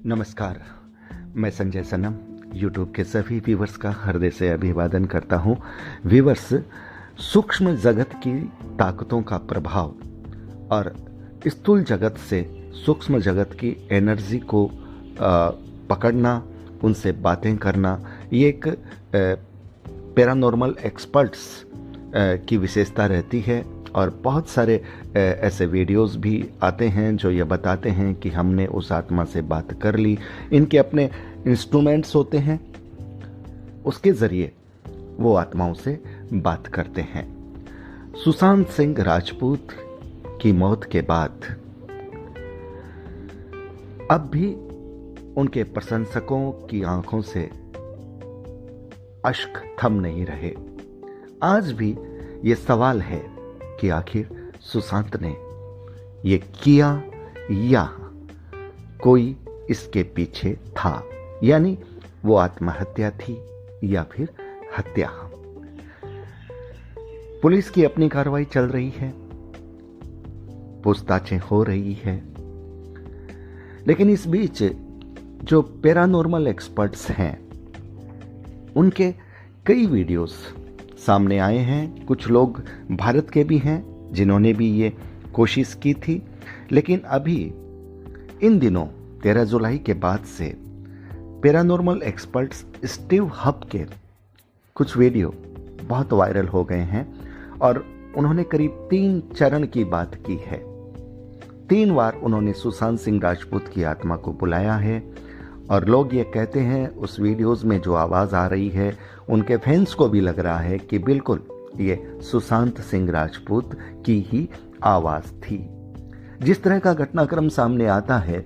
नमस्कार। मैं संजय सनम यूट्यूब के सभी व्यूवर्स का हृदय से अभिवादन करता हूं। व्यूवर्स, सूक्ष्म जगत की ताकतों का प्रभाव और स्थूल जगत से सूक्ष्म जगत की एनर्जी को पकड़ना, उनसे बातें करना, ये एक पैरानॉर्मल एक्सपर्ट्स की विशेषता रहती है। और बहुत सारे ऐसे वीडियोस भी आते हैं जो ये बताते हैं कि हमने उस आत्मा से बात कर ली। इनके अपने इंस्ट्रूमेंट्स होते हैं, उसके ज़रिए वो आत्माओं से बात करते हैं। सुशांत सिंह राजपूत की मौत के बाद अब भी उनके प्रशंसकों की आंखों से अश्क थम नहीं रहे। आज भी ये सवाल है कि आखिर सुशांत ने ये किया या कोई इसके पीछे था, यानी वो आत्महत्या थी या फिर हत्या। पुलिस की अपनी कार्रवाई चल रही है, पूछताछें हो रही है, लेकिन इस बीच जो पैरानॉर्मल एक्सपर्ट्स हैं उनके कई वीडियोस सामने आए हैं। कुछ लोग भारत के भी हैं जिन्होंने भी ये कोशिश की थी, लेकिन अभी इन दिनों 13 जुलाई के बाद से पैरानॉर्मल एक्सपर्ट्स स्टीव हब के कुछ वीडियो बहुत वायरल हो गए हैं और उन्होंने करीब 3 चरण की बात की है। 3 बार उन्होंने सुशांत सिंह राजपूत की आत्मा को बुलाया है और लोग ये कहते हैं उस वीडियोस में जो आवाज़ आ रही है उनके फैंस को भी लग रहा है कि बिल्कुल ये सुशांत सिंह राजपूत की ही आवाज़ थी। जिस तरह का घटनाक्रम सामने आता है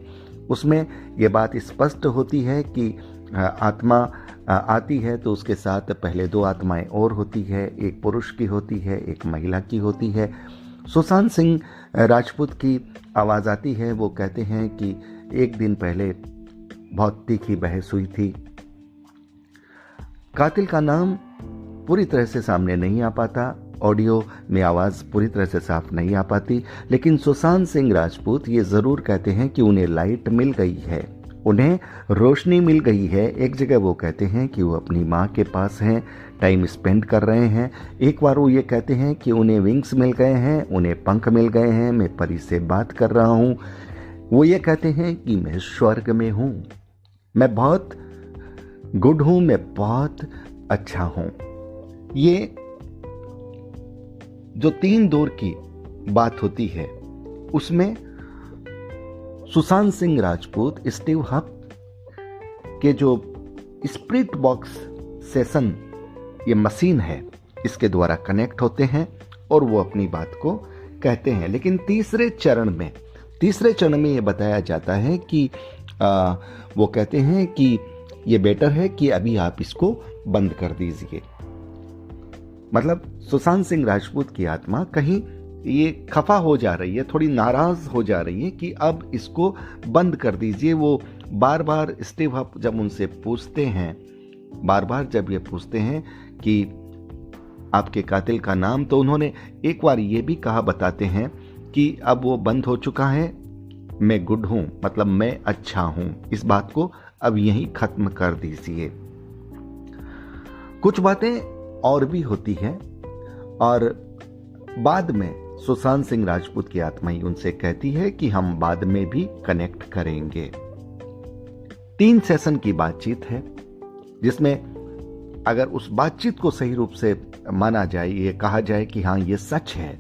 उसमें ये बात स्पष्ट होती है कि आत्मा आती है तो उसके साथ पहले 2 आत्माएं और होती है, एक पुरुष की होती है, एक महिला की होती है। सुशांत सिंह राजपूत की आवाज़ आती है, वो कहते हैं कि एक दिन पहले बहुत तीखी बहस हुई थी। कातिल का नाम पूरी तरह से सामने नहीं आ पाता, ऑडियो में आवाज़ पूरी तरह से साफ नहीं आ पाती, लेकिन सुशांत सिंह राजपूत ये ज़रूर कहते हैं कि उन्हें लाइट मिल गई है, उन्हें रोशनी मिल गई है। एक जगह वो कहते हैं कि वो अपनी माँ के पास हैं, टाइम स्पेंड कर रहे हैं। एक बार वो ये कहते हैं कि उन्हें विंग्स मिल गए हैं, उन्हें पंख मिल गए हैं, मैं परी से बात कर रहा हूँ। वो ये कहते हैं कि मैं स्वर्ग में हूँ, मैं बहुत गुड हूं, मैं बहुत अच्छा हूं। ये जो 3 दौर की बात होती है उसमें सुशांत सिंह राजपूत स्टीव हब के जो स्पिरिट बॉक्स सेशन ये मशीन है इसके द्वारा कनेक्ट होते हैं और वो अपनी बात को कहते हैं। लेकिन तीसरे चरण में ये बताया जाता है कि वो कहते हैं कि ये बेटर है कि अभी आप इसको बंद कर दीजिए। मतलब सुशांत सिंह राजपूत की आत्मा कहीं ये खफा हो जा रही है, थोड़ी नाराज हो जा रही है कि अब इसको बंद कर दीजिए। वो बार बार स्टीव हब जब उनसे पूछते हैं, जब ये पूछते हैं कि आपके कातिल का नाम, तो उन्होंने एक बार ये भी कहा, बताते हैं कि अब वो बंद हो चुका है, मैं गुड हूं, मतलब मैं अच्छा हूं, इस बात को अब यहीं खत्म कर दीजिए। कुछ बातें और भी होती हैं और बाद में सुशांत सिंह राजपूत की आत्मा ही उनसे कहती है कि हम बाद में भी कनेक्ट करेंगे। 3 सेशन की बातचीत है जिसमें अगर उस बातचीत को सही रूप से माना जाए, ये कहा जाए कि हाँ ये सच है,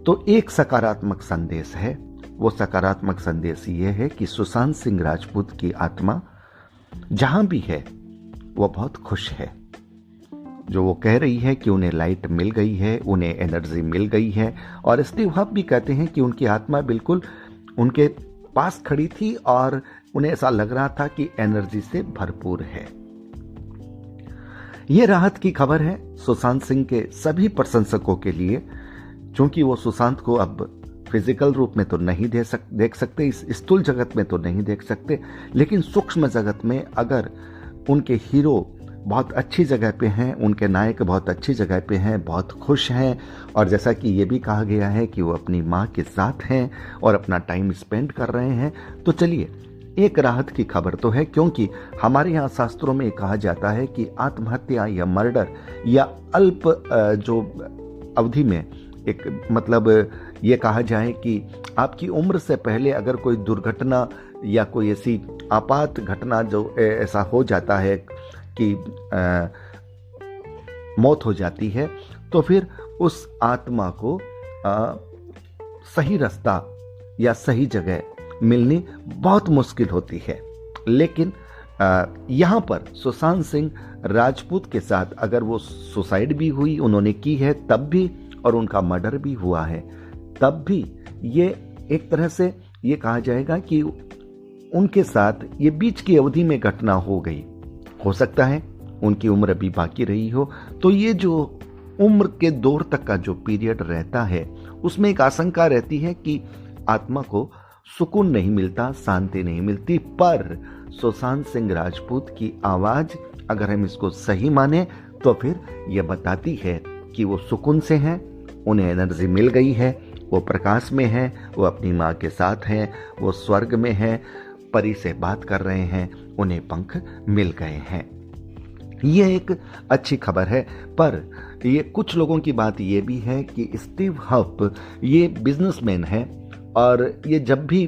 तो एक सकारात्मक संदेश है। वो सकारात्मक संदेश ये है कि सुशांत सिंह राजपूत की आत्मा जहां भी है वो बहुत खुश है। जो वो कह रही है कि उन्हें लाइट मिल गई है, उन्हें एनर्जी मिल गई है। और स्टीव हब भी कहते हैं कि उनकी आत्मा बिल्कुल उनके पास खड़ी थी और उन्हें ऐसा लग रहा था कि एनर्जी से भरपूर है। ये राहत की खबर है सुशांत सिंह के सभी प्रशंसकों के लिए, क्योंकि वो सुशांत को अब फिजिकल रूप में तो नहीं देख सकते, इस स्थूल जगत में तो नहीं देख सकते, लेकिन सूक्ष्म जगत में अगर उनके हीरो बहुत अच्छी जगह पे हैं, उनके नायक बहुत अच्छी जगह पे हैं, बहुत खुश हैं, और जैसा कि ये भी कहा गया है कि वो अपनी माँ के साथ हैं और अपना टाइम स्पेंड कर रहे हैं। तो चलिए एक राहत की खबर तो है, क्योंकि हमारे यहाँ शास्त्रों में कहा जाता है कि आत्महत्या या मर्डर या अल्प जो अवधि में एक मतलब ये कहा जाए कि आपकी उम्र से पहले अगर कोई दुर्घटना या कोई ऐसी आपात घटना जो ऐसा हो जाता है कि मौत हो जाती है, तो फिर उस आत्मा को सही रास्ता या सही जगह मिलनी बहुत मुश्किल होती है। लेकिन यहाँ पर सुशांत सिंह राजपूत के साथ अगर वो सुसाइड भी हुई उन्होंने की है तब भी, और उनका मर्डर भी हुआ है तब भी, ये एक तरह से ये कहा जाएगा कि उनके साथ ये बीच की अवधि में घटना हो गई। हो सकता है उनकी उम्र अभी बाकी रही हो, तो ये जो उम्र के दौर तक का जो पीरियड रहता है उसमें एक आशंका रहती है कि आत्मा को सुकून नहीं मिलता, शांति नहीं मिलती। पर सुशांत सिंह राजपूत की आवाज अगर हम इसको सही माने तो फिर यह बताती है कि वो सुकून से हैं, उन्हें एनर्जी मिल गई है, वो प्रकाश में हैं, वो अपनी माँ के साथ हैं, वो स्वर्ग में हैं, परी से बात कर रहे हैं, उन्हें पंख मिल गए हैं। ये एक अच्छी खबर है। पर ये कुछ लोगों की बात ये भी है कि स्टीव हफ ये बिजनेसमैन है, और ये जब भी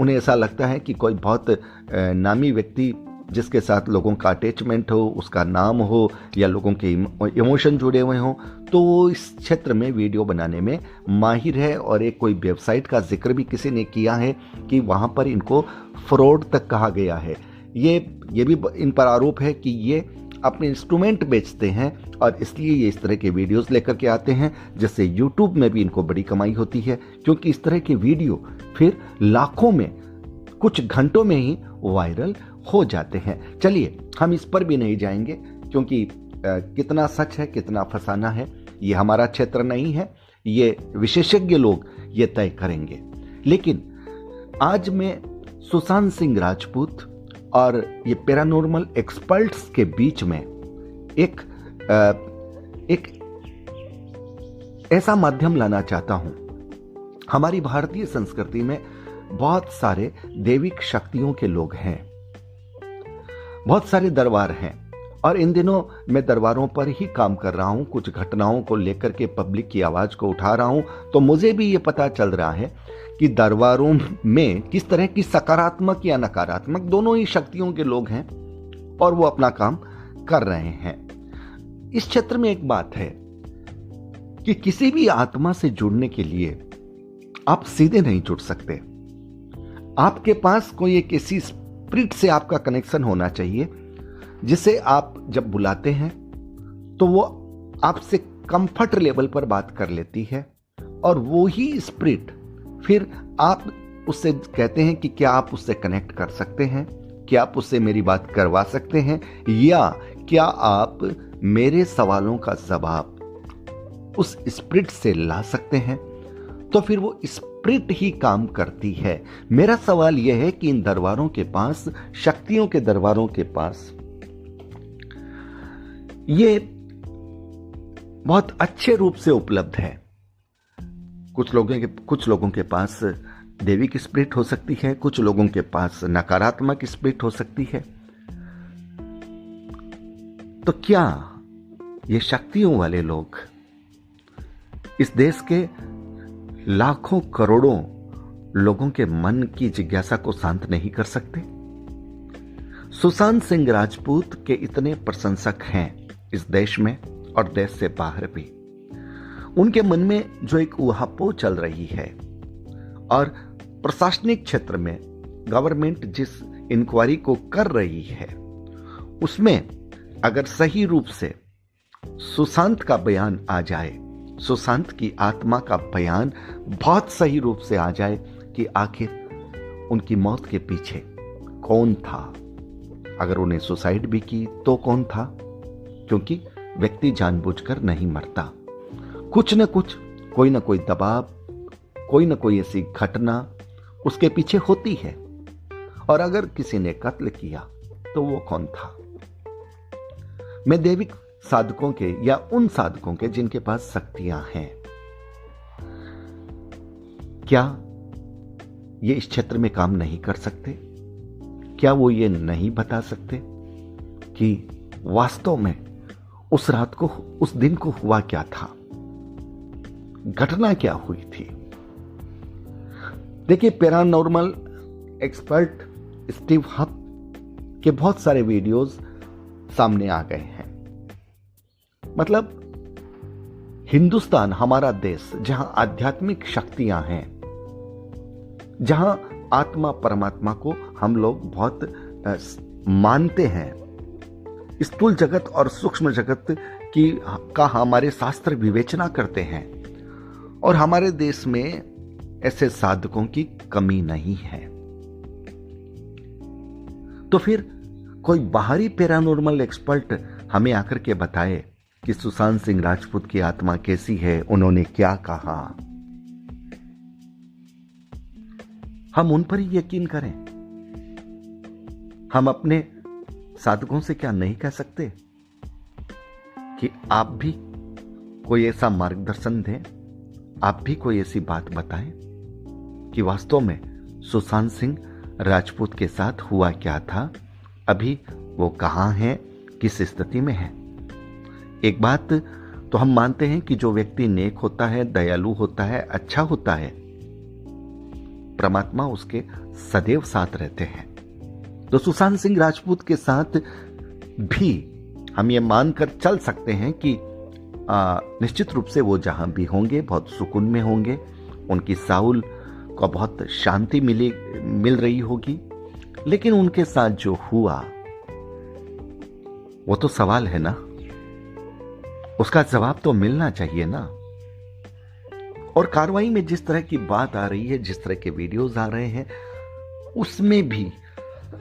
उन्हें ऐसा लगता है कि कोई बहुत नामी व्यक्ति जिसके साथ लोगों का अटैचमेंट हो, उसका नाम हो या लोगों के इमोशन जुड़े हुए हों, तो वो इस क्षेत्र में वीडियो बनाने में माहिर है। और एक कोई वेबसाइट का जिक्र भी किसी ने किया है कि वहाँ पर इनको फ्रॉड तक कहा गया है। ये भी इन पर आरोप है कि ये अपने इंस्ट्रूमेंट बेचते हैं और इसलिए ये इस तरह के वीडियोस लेकर के आते हैं, जिससे यूट्यूब में भी इनको बड़ी कमाई होती है, क्योंकि इस तरह के वीडियो फिर लाखों में कुछ घंटों में ही वायरल हो जाते हैं। चलिए हम इस पर भी नहीं जाएंगे, क्योंकि कितना सच है कितना फसाना है ये हमारा क्षेत्र नहीं है, ये विशेषज्ञ लोग ये तय करेंगे। लेकिन आज मैं सुशांत सिंह राजपूत और ये पैरानॉर्मल एक्सपर्ट्स के बीच में एक ऐसा माध्यम लाना चाहता हूं। हमारी भारतीय संस्कृति में बहुत सारे दैविक शक्तियों के लोग हैं, बहुत सारे दरबार हैं, और इन दिनों मैं दरबारों पर ही काम कर रहा हूं, कुछ घटनाओं को लेकर के पब्लिक की आवाज को उठा रहा हूं। तो मुझे भी ये पता चल रहा है कि दरबारों में किस तरह की सकारात्मक या नकारात्मक दोनों ही शक्तियों के लोग हैं और वो अपना काम कर रहे हैं। इस क्षेत्र में एक बात है कि किसी भी आत्मा से जुड़ने के लिए आप सीधे नहीं जुड़ सकते। आपके पास कोई एक ऐसी स्पिरिट से आपका कनेक्शन होना चाहिए जिसे आप जब बुलाते हैं तो वो आपसे कंफर्ट लेवल पर बात कर लेती है, और वो ही स्पिरिट फिर आप उससे कहते हैं कि क्या आप उससे कनेक्ट कर सकते हैं, क्या आप उससे मेरी बात करवा सकते हैं, या क्या आप मेरे सवालों का जवाब उस स्पिरिट से ला सकते हैं। तो फिर वो स्पिरिट ही काम करती है। मेरा सवाल यह है कि इन दरबारों के पास, शक्तियों के दरबारों के पास, ये बहुत अच्छे रूप से उपलब्ध है। कुछ लोगों के पास दैविक स्पिरिट हो सकती है, कुछ लोगों के पास नकारात्मक स्पिरिट हो सकती है। तो क्या ये शक्तियों वाले लोग इस देश के लाखों करोड़ों लोगों के मन की जिज्ञासा को शांत नहीं कर सकते? सुशांत सिंह राजपूत के इतने प्रशंसक हैं इस देश में और देश से बाहर भी। उनके मन में जो एक उहापोह चल रही है, और प्रशासनिक क्षेत्र में गवर्नमेंट जिस इंक्वायरी को कर रही है उसमें अगर सही रूप से सुशांत का बयान आ जाए, सुशांत की आत्मा का बयान बहुत सही रूप से आ जाए कि आखिर उनकी मौत के पीछे कौन था। अगर उन्हें सुसाइड भी की तो कौन था, क्योंकि व्यक्ति जानबूझकर नहीं मरता। कुछ न कुछ, कोई ना कोई दबाव, कोई ना कोई ऐसी घटना उसके पीछे होती है। और अगर किसी ने कत्ल किया तो वो कौन था? मैं दैविक साधकों के या उन साधकों के जिनके पास शक्तियां हैं, क्या ये इस क्षेत्र में काम नहीं कर सकते? क्या वो ये नहीं बता सकते कि वास्तव में उस रात को, उस दिन को हुआ क्या था, घटना क्या हुई थी? देखिए, पैरानॉर्मल एक्सपर्ट स्टीव हब के बहुत सारे वीडियोस सामने आ गए हैं। मतलब हिंदुस्तान, हमारा देश, जहां आध्यात्मिक शक्तियां हैं, जहां आत्मा परमात्मा को हम लोग बहुत मानते हैं, स्थूल जगत और सूक्ष्म जगत की का हमारे शास्त्र विवेचना करते हैं, और हमारे देश में ऐसे साधकों की कमी नहीं है। तो फिर कोई बाहरी पैरानॉर्मल एक्सपर्ट हमें आकर के बताए कि सुशांत सिंह राजपूत की आत्मा कैसी है, उन्होंने क्या कहा, हम उन पर ही यकीन करें? हम अपने साधकों से क्या नहीं कह सकते कि आप भी कोई ऐसा मार्गदर्शन दें, आप भी कोई ऐसी बात बताएं कि वास्तव में सुशांत सिंह राजपूत के साथ हुआ क्या था, अभी वो कहां हैं, किस स्थिति में है? एक बात तो हम मानते हैं कि जो व्यक्ति नेक होता है, दयालु होता है, अच्छा होता है, परमात्मा उसके सदैव साथ रहते हैं। तो सुशांत सिंह राजपूत के साथ भी हम ये मानकर चल सकते हैं कि निश्चित रूप से वो जहां भी होंगे बहुत सुकून में होंगे, उनकी साउल को बहुत शांति मिल रही होगी। लेकिन उनके साथ जो हुआ वो तो सवाल है ना, उसका जवाब तो मिलना चाहिए ना। और कार्रवाई में जिस तरह की बात आ रही है, जिस तरह के वीडियोस आ रहे हैं, उसमें भी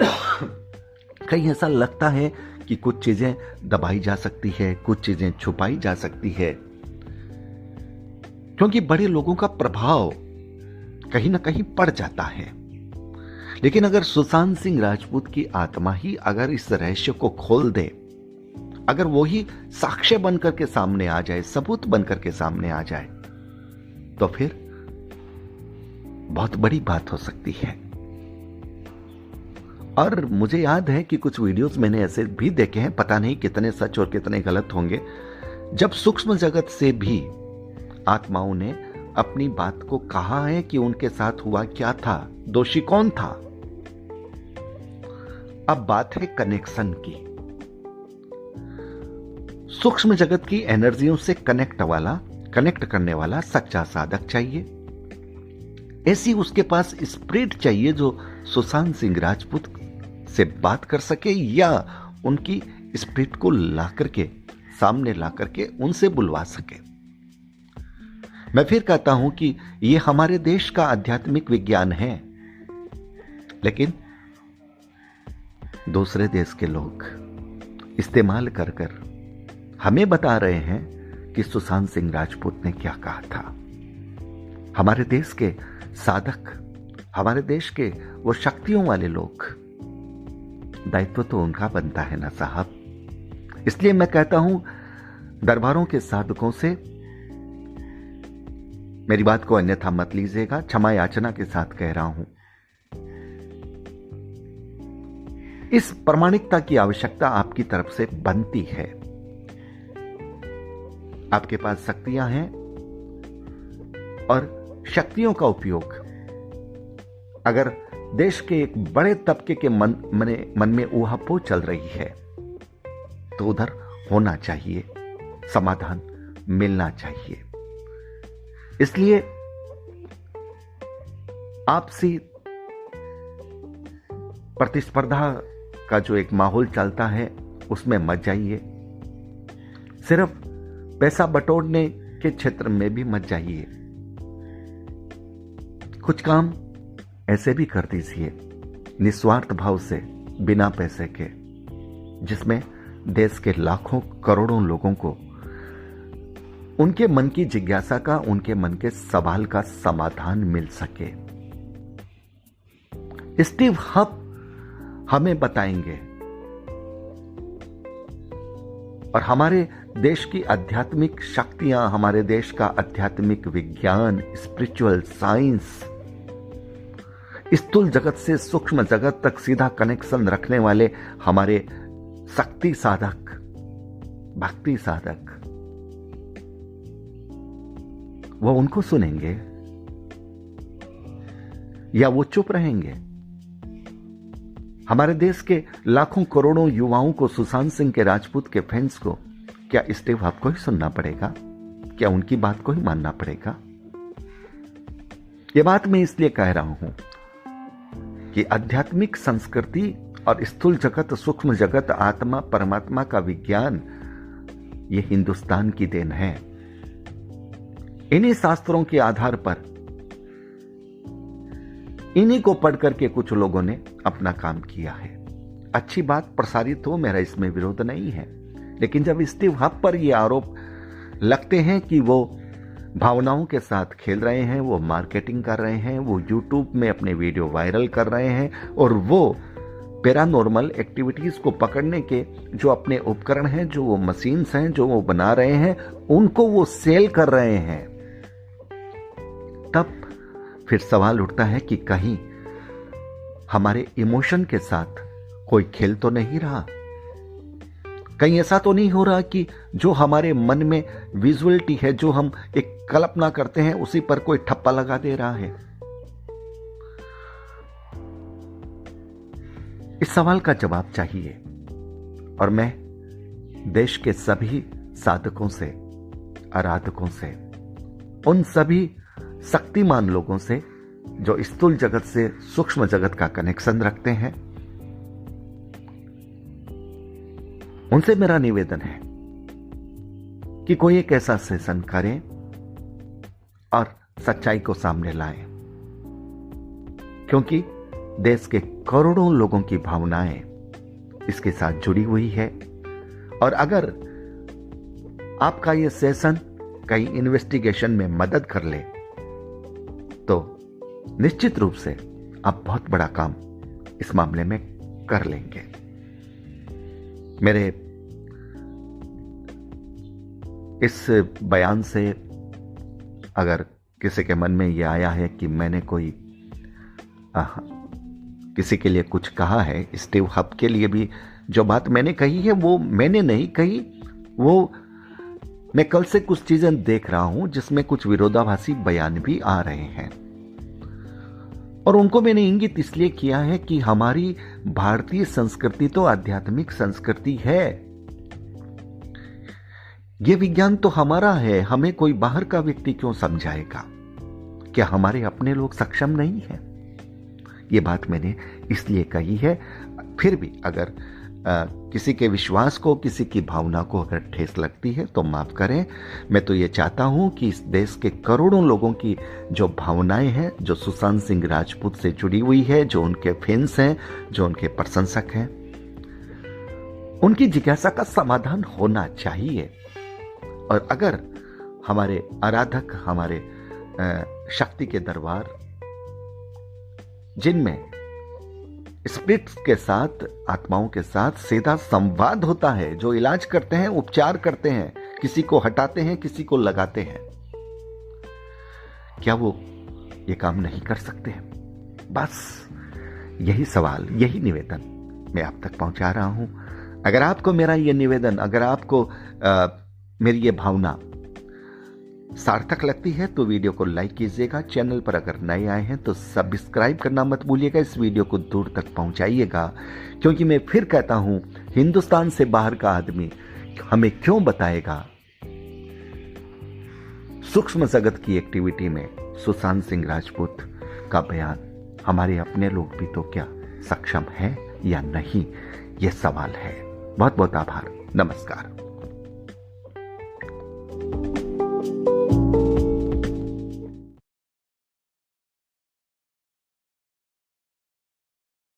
कहीं ऐसा लगता है कि कुछ चीजें दबाई जा सकती है, कुछ चीजें छुपाई जा सकती है, क्योंकि बड़े लोगों का प्रभाव कहीं ना कहीं पड़ जाता है। लेकिन अगर सुशांत सिंह राजपूत की आत्मा ही अगर इस रहस्य को खोल दे, अगर वो ही साक्ष्य बनकर के सामने आ जाए, सबूत बनकर के सामने आ जाए, तो फिर बहुत बड़ी बात हो सकती है। और मुझे याद है कि कुछ वीडियोस मैंने ऐसे भी देखे हैं, पता नहीं कितने सच और कितने गलत होंगे, जब सूक्ष्म जगत से भी आत्माओं ने अपनी बात को कहा है कि उनके साथ हुआ क्या था, दोषी कौन था। अब बात है कनेक्शन की। सूक्ष्म जगत की एनर्जियों से कनेक्ट करने वाला सच्चा साधक चाहिए। ऐसी उसके पास स्पिरिट चाहिए जो सुशांत सिंह राजपूत से बात कर सके, या उनकी स्पिरिट को सामने ला करके उनसे बुलवा सके। मैं फिर कहता हूं कि यह हमारे देश का आध्यात्मिक विज्ञान है, लेकिन दूसरे देश के लोग इस्तेमाल कर हमें बता रहे हैं कि सुशांत सिंह राजपूत ने क्या कहा था। हमारे देश के साधक, हमारे देश के वो शक्तियों वाले लोग, दायित्व तो उनका बनता है ना साहब। इसलिए मैं कहता हूं, दरबारों के साधकों से मेरी बात को अन्यथा मत लीजिएगा, क्षमा याचना के साथ कह रहा हूं। इस प्रामाणिकता की आवश्यकता आपकी तरफ से बनती है। आपके पास शक्तियां हैं और शक्तियों का उपयोग अगर देश के एक बड़े तबके के मन में ऊहापोह चल रही है तो उधर होना चाहिए, समाधान मिलना चाहिए। इसलिए आपसी प्रतिस्पर्धा का जो एक माहौल चलता है उसमें मत जाइए। सिर्फ पैसा बटोरने के क्षेत्र में भी मत जाइए। कुछ काम ऐसे भी कर दीजिए निस्वार्थ भाव से, बिना पैसे के, जिसमें देश के लाखों करोड़ों लोगों को उनके मन की जिज्ञासा का, उनके मन के सवाल का समाधान मिल सके। स्टीव हब हमें बताएंगे और हमारे देश की आध्यात्मिक शक्तियां, हमारे देश का आध्यात्मिक विज्ञान, स्पिरिचुअल साइंस, स्थूल जगत से सूक्ष्म जगत तक सीधा कनेक्शन रखने वाले हमारे शक्ति साधक, भक्ति साधक, वो उनको सुनेंगे या वो चुप रहेंगे? हमारे देश के लाखों करोड़ों युवाओं को, सुशांत सिंह के राजपूत के फैंस को, क्या स्टीव हब को ही सुनना पड़ेगा? क्या उनकी बात को ही मानना पड़ेगा? यह बात मैं इसलिए कह रहा हूं कि आध्यात्मिक संस्कृति और स्थूल जगत, सूक्ष्म जगत, आत्मा परमात्मा का विज्ञान, यह हिंदुस्तान की देन है। इन्हीं शास्त्रों के आधार पर, इन्हीं को पढ़ करके कुछ लोगों ने अपना काम किया है। अच्छी बात प्रसारित हो, मेरा इसमें विरोध नहीं है, लेकिन जब स्टीव हब पर यह आरोप लगते हैं कि वो भावनाओं के साथ खेल रहे हैं, वो मार्केटिंग कर रहे हैं, वो यूट्यूब में अपने वीडियो वायरल कर रहे हैं, और वो पैरानॉर्मल एक्टिविटीज को पकड़ने के जो अपने उपकरण हैं, जो वो मशीन्स हैं, जो वो बना रहे हैं, उनको वो सेल कर रहे हैं, तब फिर सवाल उठता है कि कहीं हमारे इमोशन के साथ कोई खेल तो नहीं रहा? कहीं ऐसा तो नहीं हो रहा कि जो हमारे मन में विजुअलिटी है, जो हम एक कल्पना करते हैं, उसी पर कोई ठप्पा लगा दे रहा है? इस सवाल का जवाब चाहिए, और मैं देश के सभी साधकों से, आराधकों से, उन सभी शक्तिमान लोगों से जो स्थूल जगत से सूक्ष्म जगत का कनेक्शन रखते हैं, उनसे मेरा निवेदन है कि कोई एक ऐसा सेशन करें और सच्चाई को सामने लाएं, क्योंकि देश के करोड़ों लोगों की भावनाएं इसके साथ जुड़ी हुई है। और अगर आपका यह सेशन कहीं इन्वेस्टिगेशन में मदद कर ले तो निश्चित रूप से आप बहुत बड़ा काम इस मामले में कर लेंगे। मेरे इस बयान से अगर किसी के मन में यह आया है कि मैंने कोई किसी के लिए कुछ कहा है, स्टीव हब के लिए भी जो बात मैंने कही है वो मैंने नहीं कही, वो मैं कल से कुछ चीजें देख रहा हूं जिसमें कुछ विरोधाभासी बयान भी आ रहे हैं, और उनको मैंने इंगित इसलिए किया है कि हमारी भारतीय संस्कृति तो आध्यात्मिक संस्कृति है। यह विज्ञान तो हमारा है, हमें कोई बाहर का व्यक्ति क्यों समझाएगा? क्या हमारे अपने लोग सक्षम नहीं हैं? यह बात मैंने इसलिए कही है। फिर भी अगर किसी के विश्वास को, किसी की भावना को अगर ठेस लगती है तो माफ करें। मैं तो ये चाहता हूं कि इस देश के करोड़ों लोगों की जो भावनाएं हैं, जो सुशांत सिंह राजपूत से जुड़ी हुई है, जो उनके फैंस हैं, जो उनके प्रशंसक हैं, उनकी जिज्ञासा का समाधान होना चाहिए। और अगर हमारे आराधक, हमारे शक्ति के दरबार, जिनमें स्पिरिट्स के साथ, आत्माओं के साथ सीधा संवाद होता है, जो इलाज करते हैं, उपचार करते हैं, किसी को हटाते हैं, किसी को लगाते हैं, क्या वो ये काम नहीं कर सकते हैं? बस यही सवाल, यही निवेदन मैं आप तक पहुंचा रहा हूं। अगर आपको मेरा ये निवेदन, अगर आपको मेरी ये भावना सार्थक लगती है तो वीडियो को लाइक कीजिएगा। चैनल पर अगर नए आए हैं तो सब्सक्राइब करना मत भूलिएगा। इस वीडियो को दूर तक पहुंचाइएगा, क्योंकि मैं फिर कहता हूं, हिंदुस्तान से बाहर का आदमी हमें क्यों बताएगा सूक्ष्म जगत की एक्टिविटी में सुशांत सिंह राजपूत का बयान हमारे अपने लोग भी तो क्या सक्षम है या नहीं, यह सवाल है। बहुत बहुत आभार। नमस्कार।